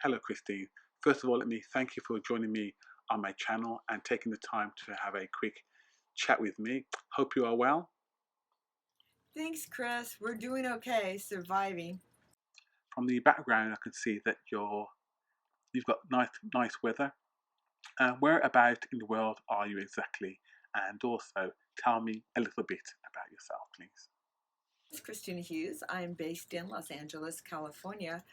Hello, Christine. First of all, let me thank you for joining me on my channel and taking the time to have a quick chat with me. Hope you are well. Thanks, Chris. We're doing okay, surviving. From the background, I can see that you've got nice weather. Where about in the world are you exactly? And also, tell me a little bit about yourself, please. It's Christina Hughes. I'm based in Los Angeles, California.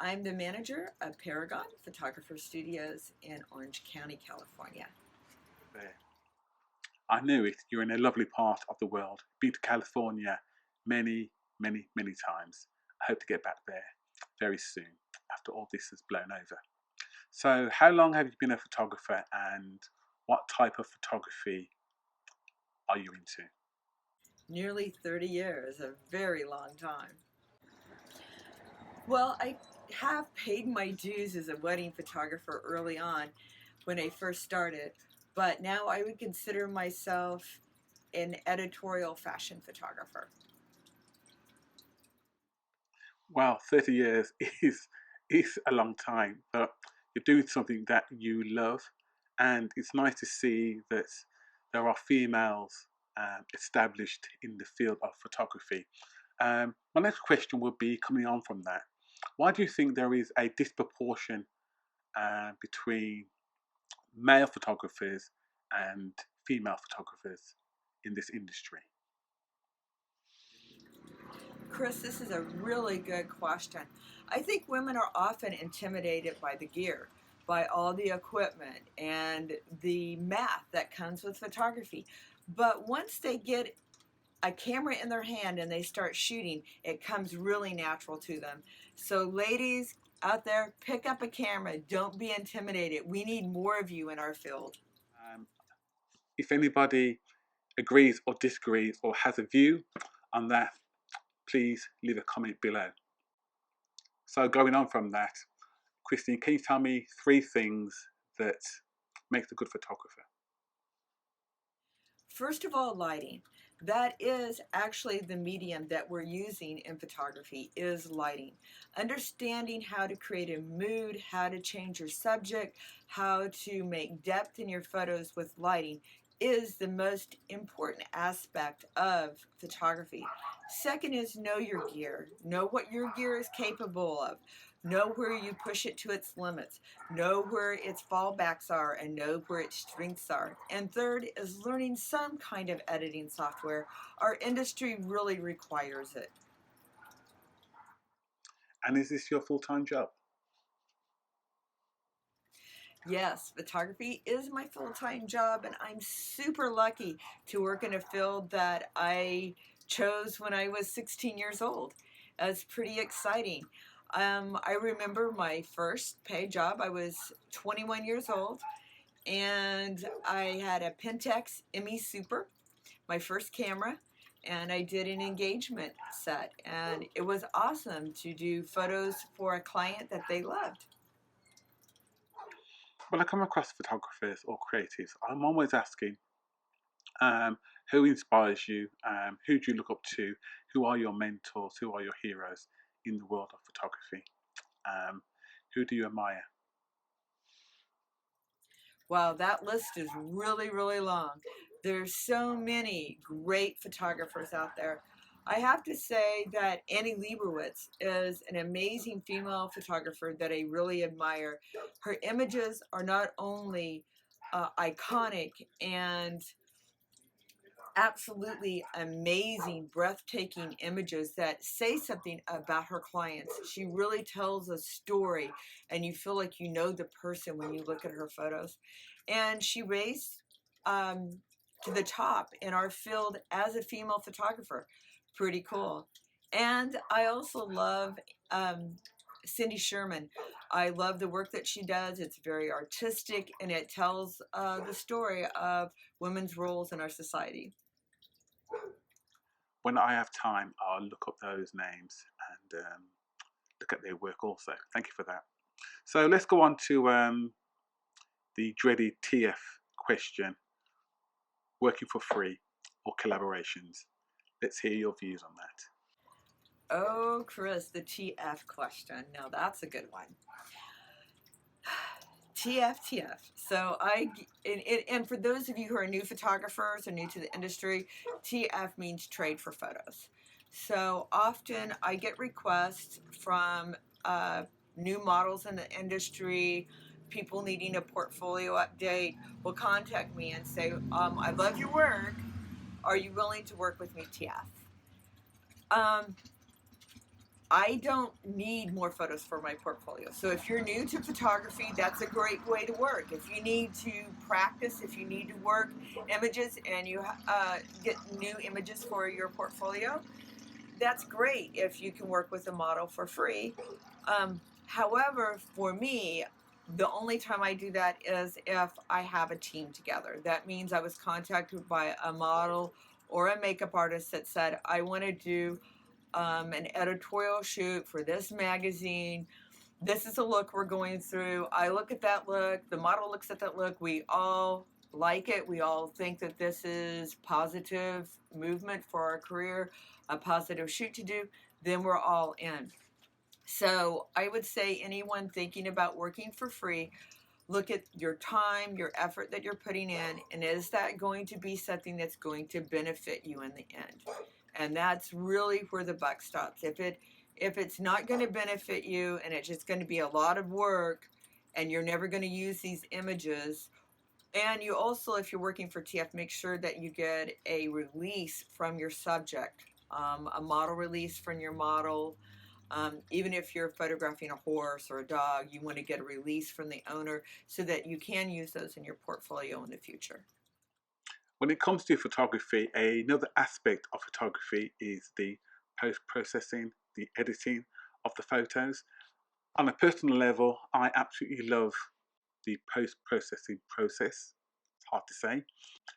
I'm the manager of Paragon Photographer Studios in Orange County, California. There. I knew it. You're in a lovely part of the world. Been to California many times. I hope to get back there very soon after all this has blown over. So, how long have you been a photographer and what type of photography are you into? Nearly 30 years, a very long time. Well, I have paid my dues as a wedding photographer early on when I first started, but now I would consider myself an editorial fashion photographer. Well, 30 years is a long time, but you're doing something that you love, and it's nice to see that there are females established in the field of photography. My next question would be coming on from that. Why do you think there is a disproportion between male photographers and female photographers in this industry? Chris, this is a really good question. I think women are often intimidated by the gear, by all the equipment and the math that comes with photography. But once they get a camera in their hand and they start shooting, it comes really natural to them. So, ladies out there, pick up a camera. Don't be intimidated. We need more of you in our field. Um, if anybody agrees or disagrees or has a view on that, please leave a comment below. So going on from that, Christine, can you tell me three things that makes a good photographer? First of all, lighting. That is actually the medium that we're using in photography is lighting. Understanding how to create a mood, how to change your subject, how to make depth in your photos with lighting is the most important aspect of photography. Second is know your gear. Know what your gear is capable of. Know where you push it to its limits. Know where its fallbacks are and know where its strengths are. And third is learning some kind of editing software. Our industry really requires it. And is this your full-time job? Yes, photography is my full-time job, and I'm super lucky to work in a field that I chose when I was 16 years old. It's pretty exciting. I remember my first paid job. I was 21 years old, and I had a Pentax ME Super, my first camera, and I did an engagement set, and it was awesome to do photos for a client that they loved. When I come across photographers or creatives, I'm always asking, um, who inspires you? Who do you look up to? Who are your mentors? Who are your heroes in the world of photography? Um, who do you admire? Wow, that list is really, really long. There's so many great photographers out there. I have to say that Annie Leibovitz is an amazing female photographer that I really admire. Her images are not only iconic and absolutely amazing, breathtaking images that say something about her clients. She really tells a story, and you feel like you know the person when you look at her photos. And she raised um, to the top in our field as a female photographer. Pretty cool. And I also love Cindy Sherman. I love the work that she does. It's very artistic and it tells the story of women's roles in our society. When I have time, I'll look up those names and look at their work also. Thank you for that. So let's go on to the dreaded TF question, working for free or collaborations. Let's hear your views on that. Oh, Chris, the TF question. Now that's a good one. TFTF. So and for those of you who are new photographers or new to the industry, TF means trade for photos. So often I get requests from new models in the industry, people needing a portfolio update will contact me and say, I love your work. Are you willing to work with me, TF? Um, I don't need more photos for my portfolio. So if you're new to photography, that's a great way to work. If you need to practice, if you need to work images and you get new images for your portfolio, that's great if you can work with a model for free. However, for me, the only time I do that is if I have a team together. That means I was contacted by a model or a makeup artist that said, I want to do an editorial shoot for this magazine. This is a look we're going through. I look at that look. The model looks at that look. We all like it. We all think that this is positive movement for our career, a positive shoot to do. Then we're all in. So I would say anyone thinking about working for free, look at your time, your effort that you're putting in, and is that going to be something that's going to benefit you in the end? And that's really where the buck stops. If it's not going to benefit you and it's just going to be a lot of work and you're never going to use these images, and you also, if you're working for TF, make sure that you get a release from your subject, a model release from your model. Even if you're photographing a horse or a dog, you want to get a release from the owner so that you can use those in your portfolio in the future. When it comes to photography, another aspect of photography is the post-processing, the editing of the photos. On a personal level, I absolutely love the post-processing process. It's hard to say.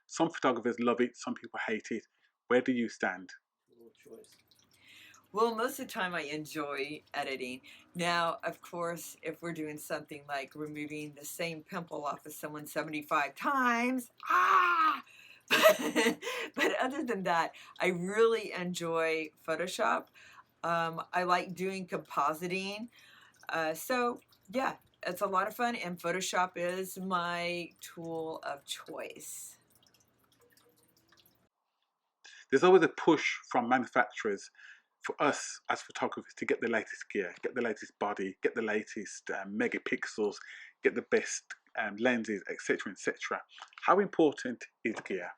Some photographers love it, some people hate it. Where do you stand? Well, most of the time I enjoy editing. Now, of course, if we're doing something like removing the same pimple off of someone 75 times, but other than that, I really enjoy Photoshop. I like doing compositing. So, yeah, it's a lot of fun, and Photoshop is my tool of choice. There's always a push from manufacturers for us as photographers to get the latest gear, get the latest body, get the latest megapixels, get the best lenses, etc., etc. How important is gear?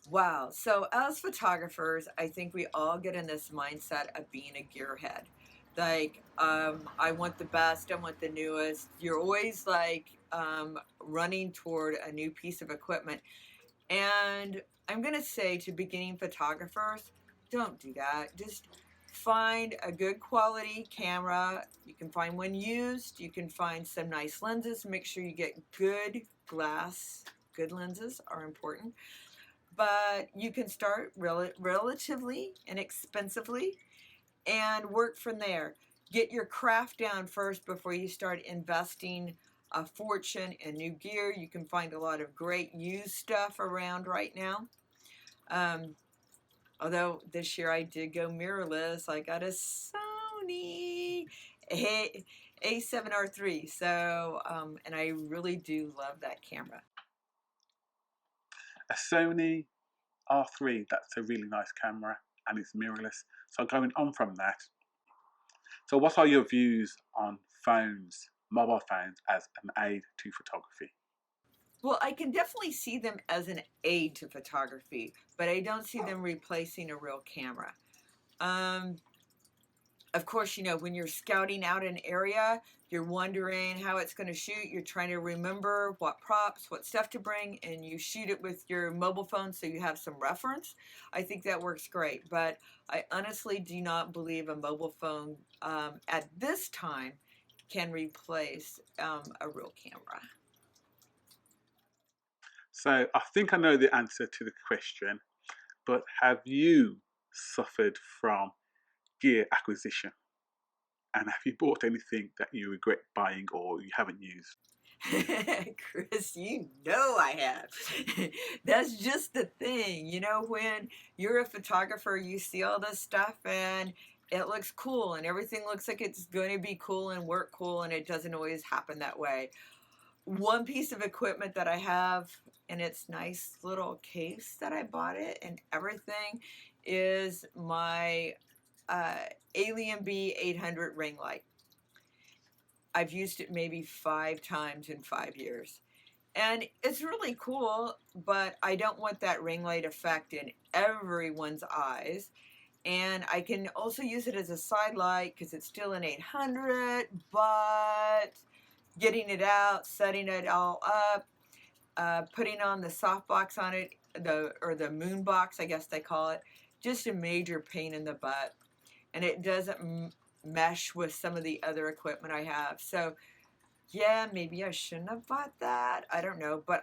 Wow. So, as photographers, I think we all get in this mindset of being a gearhead. Like, I want the best, I want the newest. You're always like running toward a new piece of equipment. And I'm going to say to beginning photographers, don't do that. Just find a good quality camera. You can find one used, you can find some nice lenses. Make sure you get good glass. Good lenses are important, but you can start relatively inexpensively and work from there. Get your craft down first before you start investing a fortune in new gear. You can find a lot of great used stuff around right now. Um, Although this year I did go mirrorless, I got a Sony A7R3. So, and I really do love that camera. A Sony R3, that's a really nice camera and it's mirrorless. So going on from that, so what are your views on phones, mobile phones as an aid to photography? Well, I can definitely see them as an aid to photography, but I don't see them replacing a real camera. Um, of course, when you're scouting out an area, you're wondering how it's going to shoot. You're trying to remember what props, what stuff to bring, and you shoot it with your mobile phone so you have some reference. I think that works great, but I honestly do not believe a mobile phone at this time can replace a real camera. So I think I know the answer to the question, but have you suffered from gear acquisition? And have you bought anything that you regret buying or you haven't used? Chris, you know I have. That's just the thing. When you're a photographer, you see all this stuff and it looks cool and everything looks like it's going to be cool and work cool, and it doesn't always happen that way. One piece of equipment that I have in its nice little case that I bought it and everything is my uh, Alien B 800 ring light. I've used it maybe 5 times in 5 years. And it's really cool, but I don't want that ring light effect in everyone's eyes. And I can also use it as a side light because it's still an 800, but getting it out, setting it all up, putting on the softbox on it, the moon box, I guess they call it, just a major pain in the butt. And it doesn't mesh with some of the other equipment I have. So yeah, maybe I shouldn't have bought that. I don't know. But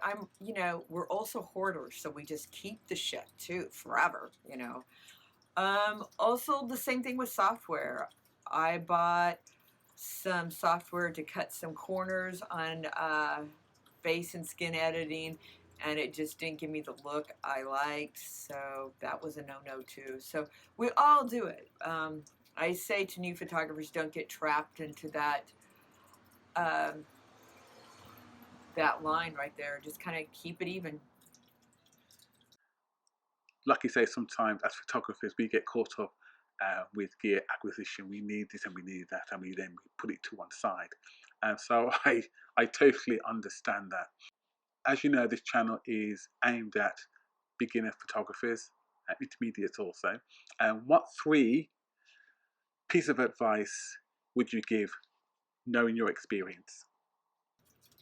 we're also hoarders, so we just keep the shit too forever. Also, the same thing with software. I bought some software to cut some corners on face and skin editing, and it just didn't give me the look I liked. So that was a no-no too. So we all do it. I say to new photographers, don't get trapped into um, that line right there. Just kind of keep it even. Like you say, sometimes as photographers we get caught up with gear acquisition. We need this and we need that, and we put it to one side. And so I totally understand that. As you know, this channel is aimed at beginner photographers, intermediates also. And what 3 pieces of advice would you give, knowing your experience?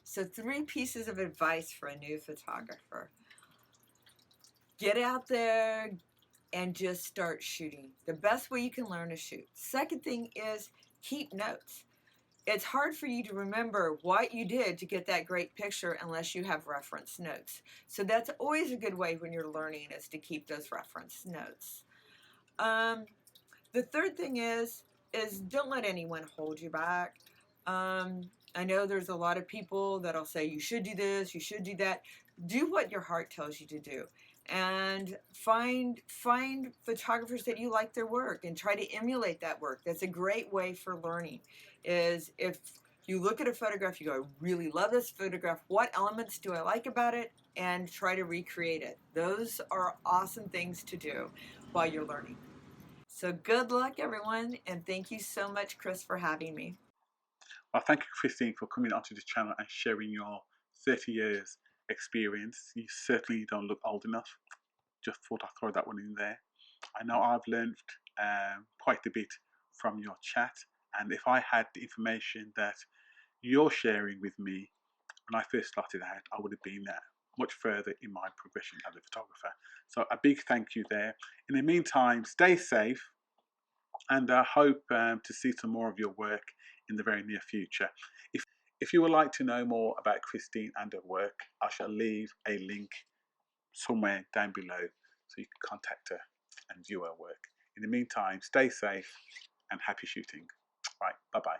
So 3 pieces of advice for a new photographer. Get out there and just start shooting. The best way you can learn to shoot. Second thing is keep notes. It's hard for you to remember what you did to get that great picture unless you have reference notes. So that's always a good way when you're learning, is to keep those reference notes. Um, the third thing is don't let anyone hold you back. I know there's a lot of people that'll say you should do this, you should do that. Do what your heart tells you to do, and find photographers that you like their work and try to emulate that work. That's a great way for learning. Is if you look at a photograph, you go, I really love this photograph. What elements do I like about it? And try to recreate it. Those are awesome things to do while you're learning. So good luck, everyone, and thank you so much, Chris, for having me. Well, thank you, Christine, for coming onto the channel and sharing your 30 years experience. You certainly don't look old enough. Just thought I'd throw that one in there. I know I've learned quite a bit from your chat, and if I had the information that you're sharing with me when I first started out, I would have been much further in my progression as a photographer. So a big thank you there. In the meantime, stay safe, and I hope to see some more of your work in the very near future. If you would like to know more about Christine and her work, I shall leave a link somewhere down below so you can contact her and view her work. In the meantime, stay safe and happy shooting. Right, bye bye.